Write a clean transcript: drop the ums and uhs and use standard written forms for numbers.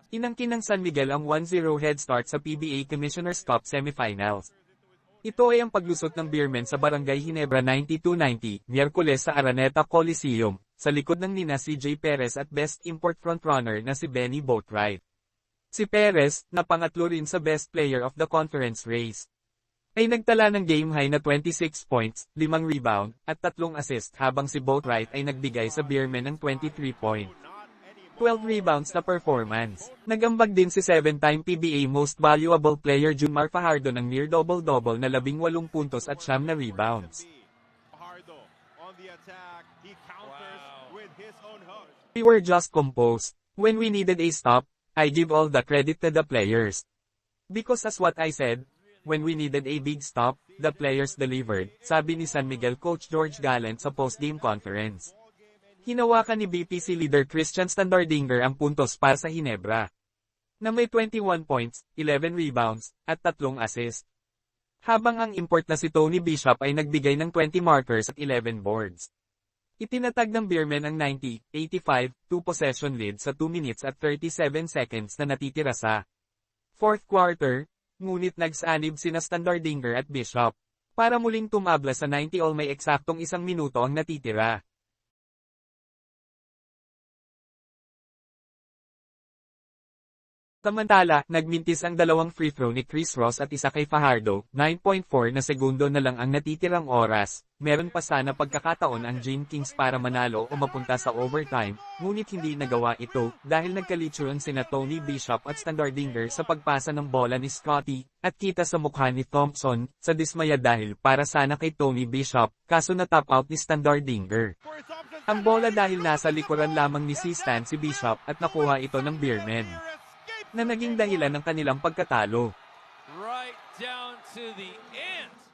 Inangkin ng San Miguel ang 1-0 head start sa PBA Commissioner's Cup semifinals. Ito ay ang paglusot ng Beermen sa Barangay Ginebra 9290, Miyerkules sa Araneta Coliseum, sa likod ng nina si Jay Perez at Best Import frontrunner na si Benny Boatwright. Si Perez, na pangatlo rin sa Best Player of the Conference race, ay nagtala ng game-high na 26 points, 5 rebound, at 3 assist habang si Boatwright ay nagbigay sa Beermen ng 23 points. 12 rebounds na performance. Nagambag din si 7-time PBA Most Valuable Player Junmar Fajardo ng near double-double na 18 puntos at 9 na rebounds. We were just composed. When we needed a stop, I give all the credit to the players. Because as what I said, when we needed a big stop, the players delivered, sabi ni San Miguel coach George Gallant sa post-game conference. Hinawakan ni BPC leader Christian Standardinger ang puntos para sa Ginebra, na may 21 points, 11 rebounds, at 3 assist. Habang ang import na si Tony Bishop ay nagbigay ng 20 markers at 11 boards. Itinatag ng Beermen ang 90-85, 2-possession lead sa 2 minutes at 37 seconds na natitira sa fourth quarter, ngunit nagsanib sina Standardinger at Bishop, para muling tumabla sa 90 all may eksaktong 1 minuto ang natitira. Samantala, nagmintis ang 2 free throw ni Chris Ross at isa kay Fajardo, 9.4 na segundo na lang ang natitirang oras. Meron pa sana pagkakataon ang Jane Kings para manalo o mapunta sa overtime, ngunit hindi nagawa ito dahil nagkalitsuran sina Tony Bishop at Standardinger sa pagpasa ng bola ni Scotty, at kita sa mukha ni Thompson, sa dismaya dahil para sana kay Tony Bishop, kaso na-top out ni Standardinger. Ang bola dahil nasa likuran lamang ni Stan si Bishop at nakuha ito ng Beermen, na naging dahilan ng kanilang pagkatalo. Right down to the end.